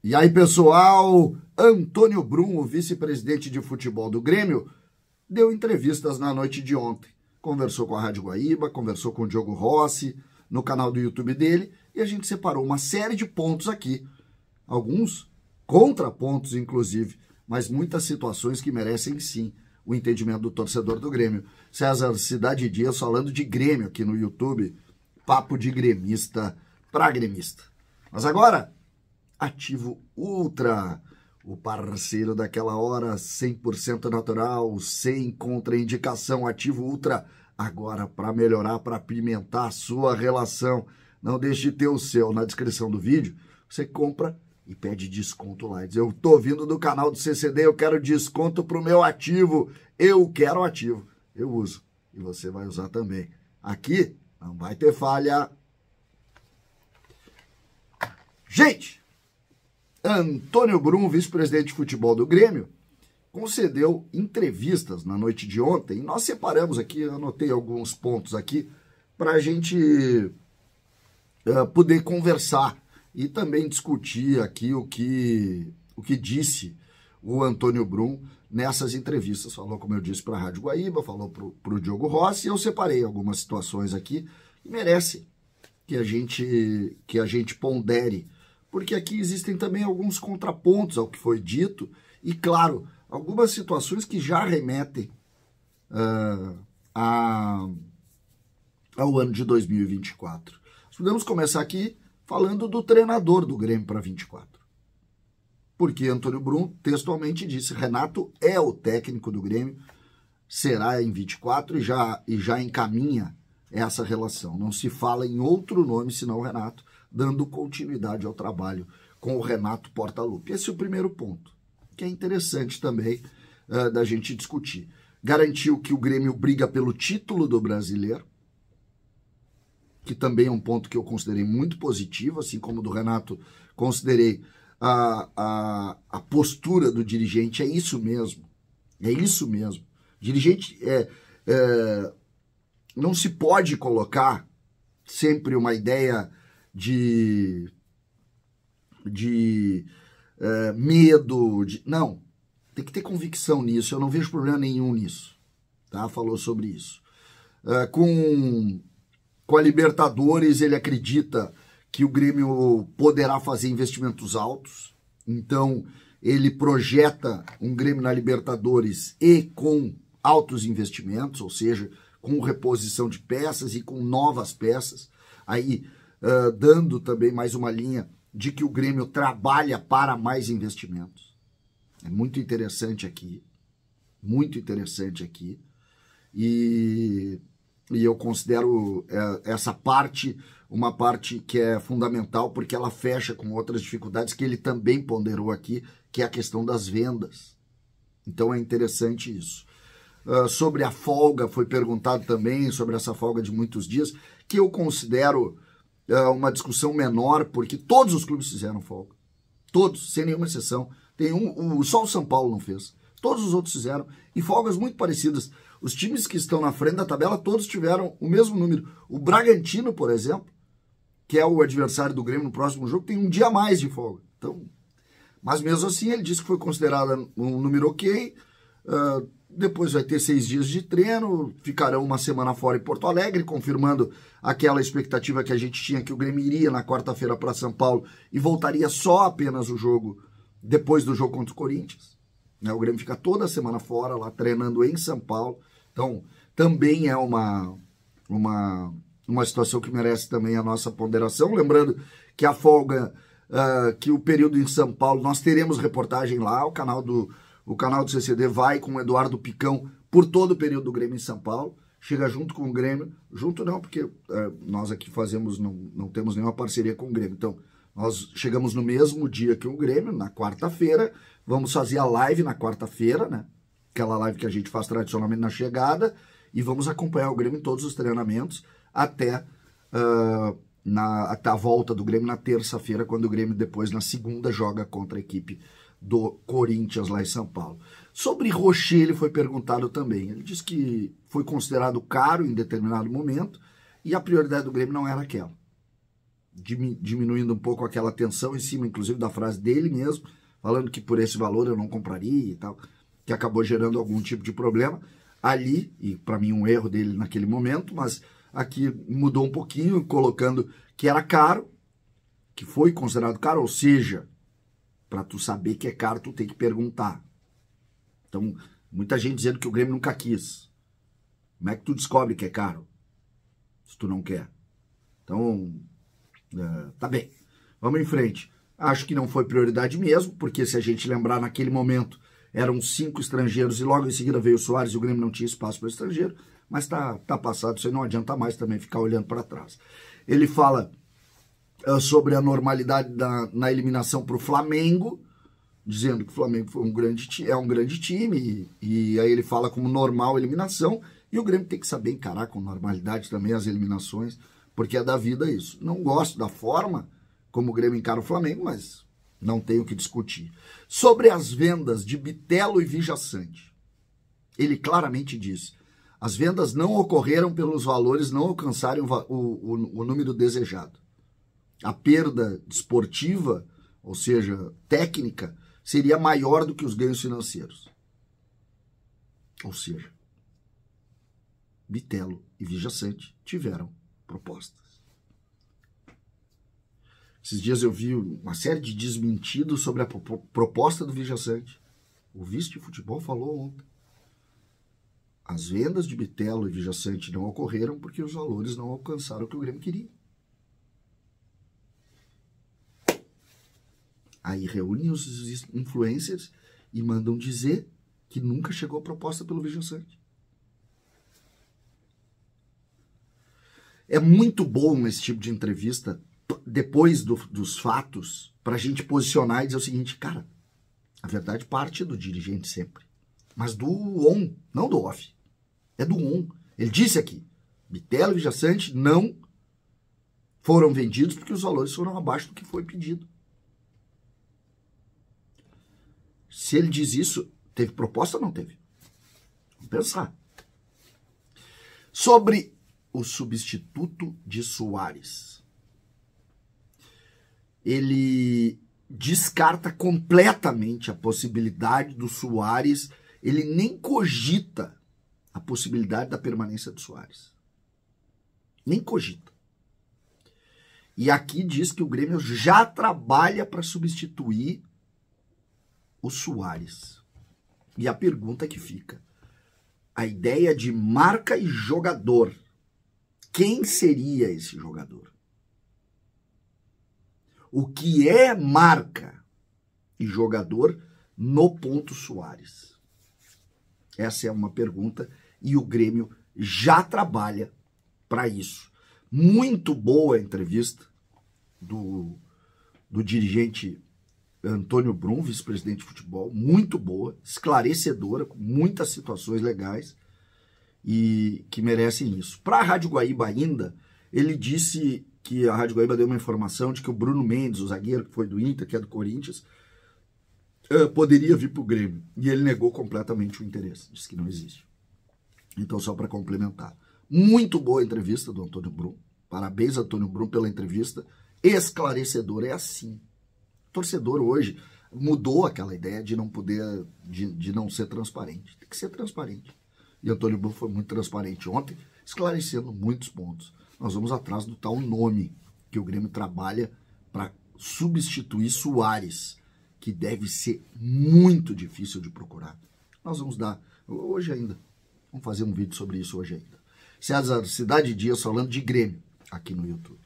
E aí, pessoal, Antônio Brum, o vice-presidente de futebol do Grêmio, deu entrevistas na noite de ontem. Conversou com a Rádio Guaíba, conversou com o Diogo Rossi, no canal do YouTube dele, e a gente separou uma série de pontos aqui. Alguns contrapontos, inclusive, mas muitas situações que merecem, sim, o entendimento do torcedor do Grêmio. César Cidade Dias falando de Grêmio aqui no YouTube. Papo de gremista para gremista. Mas agora, Ativo Ultra, o parceiro daquela hora, 100% natural, sem contraindicação. Ativo Ultra, agora para melhorar, para apimentar a sua relação. Não deixe de ter o seu na descrição do vídeo. Você compra e pede desconto lá. Diz, eu tô vindo do canal do CCD, eu quero desconto pro meu ativo. Eu quero ativo. Eu uso. E você vai usar também. Aqui não vai ter falha. Gente, Antônio Brum, vice-presidente de futebol do Grêmio, concedeu entrevistas na noite de ontem. Nós separamos aqui, anotei alguns pontos aqui, para a gente poder conversar e também discutir aqui o que disse o Antônio Brum nessas entrevistas. Falou, como eu disse, para a Rádio Guaíba, falou para o Diogo Rossi, e eu separei algumas situações aqui que merecem que a gente pondere, porque aqui existem também alguns contrapontos ao que foi dito e, claro, algumas situações que já remetem ao ano de 2024. Podemos começar aqui falando do treinador do Grêmio para 24. Porque Antônio Brum textualmente disse, Renato é o técnico do Grêmio, será em 24 e já encaminha essa relação. Não se fala em outro nome senão o Renato, dando continuidade ao trabalho com o Renato Portaluppi. Esse é o primeiro ponto, que é interessante também da gente discutir. Garantiu que o Grêmio briga pelo título do Brasileiro, que também é um ponto que eu considerei muito positivo, assim como do Renato, considerei a postura do dirigente, é isso mesmo, dirigente não se pode colocar sempre uma ideia de medo, não, tem que ter convicção nisso, eu não vejo problema nenhum nisso, tá? Falou sobre isso. Com a Libertadores, ele acredita que o Grêmio poderá fazer investimentos altos, então ele projeta um Grêmio na Libertadores e com altos investimentos, ou seja, com reposição de peças e com novas peças, aí dando também mais uma linha de que o Grêmio trabalha para mais investimentos. É muito interessante aqui, e eu considero essa parte uma parte que é fundamental, porque ela fecha com outras dificuldades que ele também ponderou aqui, que é a questão das vendas. Então é interessante isso. Sobre a folga, foi perguntado também sobre essa folga de muitos dias, que eu considero uma discussão menor, porque todos os clubes fizeram folga. Todos, sem nenhuma exceção. Só o São Paulo não fez. Todos os outros fizeram, e folgas muito parecidas. Os times que estão na frente da tabela, todos tiveram o mesmo número. O Bragantino, por exemplo, que é o adversário do Grêmio no próximo jogo, tem um dia a mais de folga. Então, mas mesmo assim, ele disse que foi considerado um número ok. Depois vai ter 6 dias de treino, ficarão uma semana fora em Porto Alegre, confirmando aquela expectativa que a gente tinha, que o Grêmio iria na quarta-feira para São Paulo e voltaria só apenas o jogo depois do jogo contra o Corinthians. O Grêmio fica toda a semana fora, lá treinando em São Paulo. Então, também é uma situação que merece também a nossa ponderação. Lembrando que a folga, que o período em São Paulo, nós teremos reportagem lá, o canal do CCD vai com o Eduardo Picão por todo o período do Grêmio em São Paulo. Chega junto com o Grêmio, junto não, porque nós aqui não temos nenhuma parceria com o Grêmio. Então, nós chegamos no mesmo dia que o Grêmio, na quarta-feira. Vamos fazer a live na quarta-feira, né? Aquela live que a gente faz tradicionalmente na chegada. E vamos acompanhar o Grêmio em todos os treinamentos até a volta do Grêmio na terça-feira, quando o Grêmio depois, na segunda, joga contra a equipe do Corinthians lá em São Paulo. Sobre Rocher, ele foi perguntado também. Ele disse que foi considerado caro em determinado momento e a prioridade do Grêmio não era aquela. diminuindo um pouco aquela tensão em cima, inclusive, da frase dele mesmo, falando que por esse valor eu não compraria e tal, que acabou gerando algum tipo de problema ali, e para mim um erro dele naquele momento, mas aqui mudou um pouquinho, colocando que era caro, que foi considerado caro, ou seja, para tu saber que é caro, tu tem que perguntar. Então, muita gente dizendo que o Grêmio nunca quis. Como é que tu descobre que é caro? Se tu não quer. Então, tá bem. Vamos em frente. Acho que não foi prioridade mesmo, porque se a gente lembrar, naquele momento, eram 5 estrangeiros e logo em seguida veio o Soares e o Grêmio não tinha espaço para estrangeiro, mas tá passado, isso aí não adianta mais também ficar olhando para trás. Ele fala sobre a normalidade na eliminação para o Flamengo, dizendo que o Flamengo foi um grande time, e aí ele fala como normal a eliminação, e o Grêmio tem que saber encarar com normalidade também as eliminações, porque é da vida isso. Não gosto da forma como o Grêmio encara o Flamengo, mas não tenho o que discutir. Sobre as vendas de Bitelo e Vijaçante, ele claramente diz: as vendas não ocorreram pelos valores não alcançarem o número desejado. A perda esportiva, ou seja, técnica, seria maior do que os ganhos financeiros. Ou seja, Bitelo e Vijaçante tiveram propostas. Esses dias eu vi uma série de desmentidos sobre a proposta do Vijaçante. O vice de futebol falou ontem. As vendas de Bitelo e Vijaçante não ocorreram porque os valores não alcançaram o que o Grêmio queria. Aí reúnem os influencers e mandam dizer que nunca chegou a proposta pelo Vijaçante. É muito bom esse tipo de entrevista, depois dos fatos, para a gente posicionar e dizer o seguinte: cara, a verdade parte do dirigente sempre, mas do on, não do off. É do on. Ele disse aqui: Bitelo e Vijaçante não foram vendidos porque os valores foram abaixo do que foi pedido. Se ele diz isso, teve proposta ou não teve? Vamos pensar. Sobre o substituto de Soares. Ele descarta completamente a possibilidade do Soares, ele nem cogita a possibilidade da permanência do Soares. Nem cogita. E aqui diz que o Grêmio já trabalha para substituir o Soares. E a pergunta que fica: a ideia de marca e jogador. Quem seria esse jogador? O que é marca e jogador no ponto Soares? Essa é uma pergunta e o Grêmio já trabalha para isso. Muito boa a entrevista do dirigente Antônio Brum, vice-presidente de futebol, muito boa, esclarecedora, com muitas situações legais e que merecem isso. Para a Rádio Guaíba ainda, ele disse que a Rádio Guaíba deu uma informação de que o Bruno Mendes, o zagueiro que foi do Inter, que é do Corinthians, poderia vir para o Grêmio. E ele negou completamente o interesse, disse que não existe. Então, só para complementar. Muito boa a entrevista do Antônio Brum. Parabéns, Antônio Brum, pela entrevista. Esclarecedor, é assim. O torcedor hoje mudou aquela ideia de não poder, de não ser transparente. Tem que ser transparente. E Antônio Brum foi muito transparente ontem, esclarecendo muitos pontos. Nós vamos atrás do tal nome que o Grêmio trabalha para substituir Soares, que deve ser muito difícil de procurar. Nós vamos dar, hoje ainda, vamos fazer um vídeo sobre isso hoje ainda. César Cidade Dias falando de Grêmio aqui no YouTube.